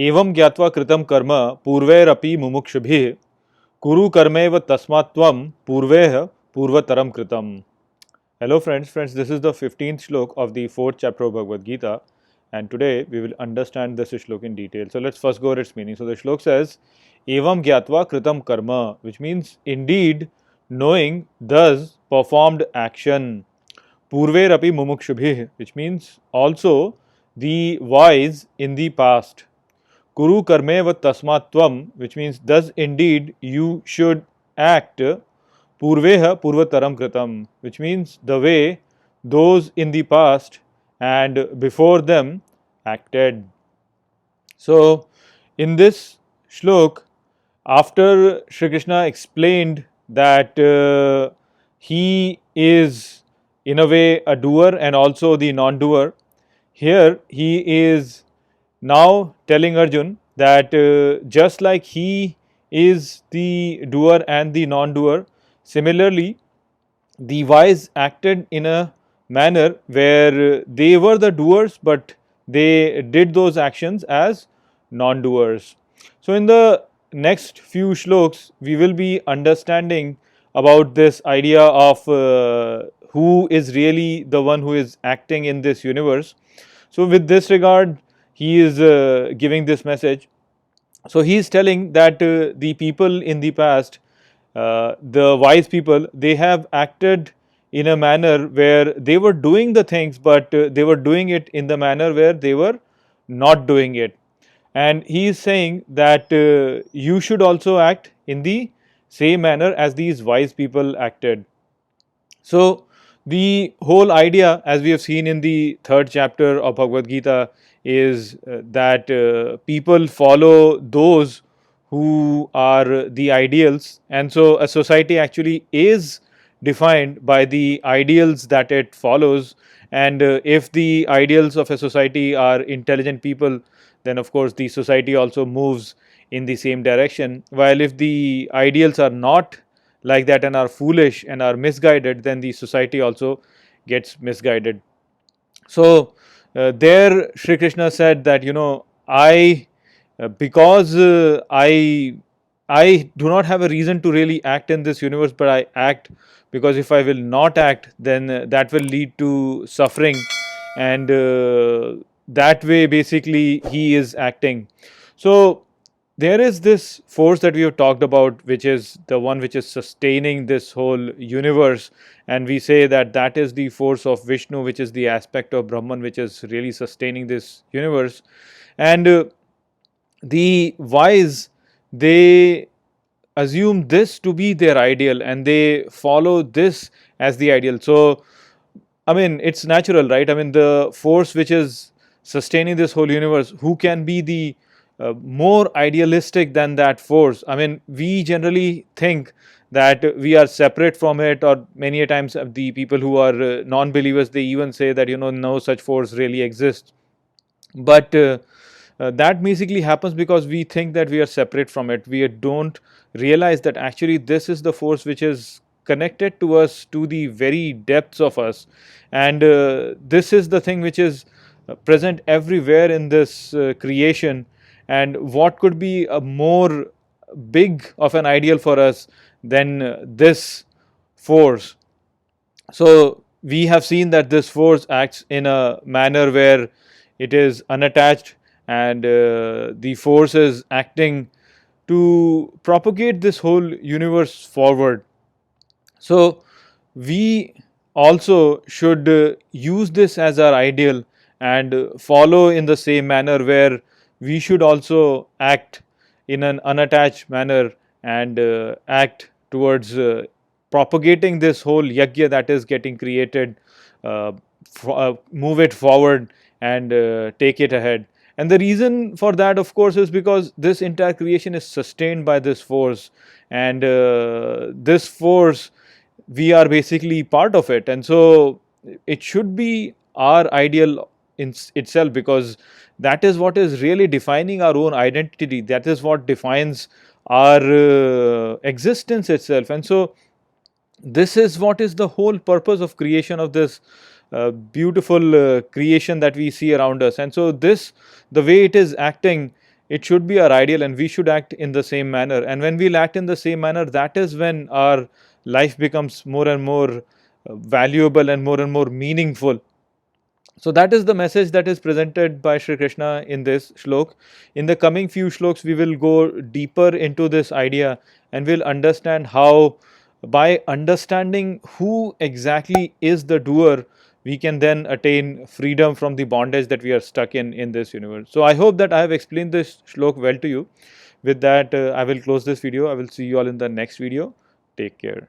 एवं ज्ञात्वा कृतं कर्म पूर्वैरपि मुमुक्षुभिः कुरु कर्मैव तस्मात् त्वं पूर्वैः पूर्वतरं कृतम्. Hello friends, this is the 15th shlok of the 4th chapter of Bhagavad Gita, and today we will understand this shlok in detail. So let's first go over its meaning. So the shlok says, Evam gyatva kritam karma, which means indeed knowing, thus performed action. Purver api mumukshubhih, which means also the wise in the past. Kuru karmeva tasmat tvam, which means thus indeed you should act. Purveha purvataram kritam, which means the way those in the past and before them acted. So, in this shlok, after Shri Krishna explained that he is in a way a doer and also the non-doer, here he is now telling Arjun that just like he is the doer and the non-doer, similarly the wise acted in a manner where they were the doers but they did those actions as non-doers. So in the next few shloks we will be understanding about this idea of who is really the one who is acting in this universe. So with this regard he is giving this message. So he is telling that the people in the past, the wise people, they have acted in a manner where they were doing the things, but they were doing it in the manner where they were not doing it. And he is saying that you should also act in the same manner as these wise people acted. So, the whole idea, as we have seen in the 3rd chapter of Bhagavad Gita, is that people follow those who are the ideals, and so a society actually is defined by the ideals that it follows. And if the ideals of a society are intelligent people, then of course the society also moves in the same direction. While if the ideals are not like that and are foolish and are misguided, then the society also gets misguided. So there Shri Krishna said that I because I do not have a reason to really act in this universe, but I act because if I will not act, then that will lead to suffering, and that way basically he is acting. So there is this force that we have talked about, which is the one which is sustaining this whole universe, and we say that that is the force of Vishnu, which is the aspect of Brahman which is really sustaining this universe. And the wise, they assume this to be their ideal and they follow this as the ideal. So I mean, it's natural, right? I mean, the force which is sustaining this whole universe, who can be the more idealistic than that force? I mean, we generally think that we are separate from it, or many a times the people who are non-believers, they even say that no such force really exists. But that basically happens because we think that we are separate from it. We don't realize that actually this is the force which is connected to us to the very depths of us, and this is the thing which is present everywhere in this creation. And what could be a more big of an ideal for us than this force? So we have seen that this force acts in a manner where it is unattached, and the force is acting to propagate this whole universe forward. So we also should use this as our ideal and follow in the same manner, where we should also act in an unattached manner and act towards propagating this whole yajna that is getting created, move it forward and take it ahead. And the reason for that, of course, is because this entire creation is sustained by this force, and this force, we are basically part of it, and so it should be our ideal in itself, because that is what is really defining our own identity, that is what defines our existence itself. And so this is what is the whole purpose of creation of this beautiful creation that we see around us. And so this, the way it is acting, it should be our ideal, and we should act in the same manner. And when we'll act in the same manner, that is when our life becomes more and more valuable and more meaningful. So that is the message that is presented by Shri Krishna in this shlok. In the coming few shloks, we will go deeper into this idea, and we'll understand how, by understanding who exactly is the doer, we can then attain freedom from the bondage that we are stuck in this universe. So I hope that I have explained this shlok well to you. With that, I will close this video. I will see you all in the next video. Take care.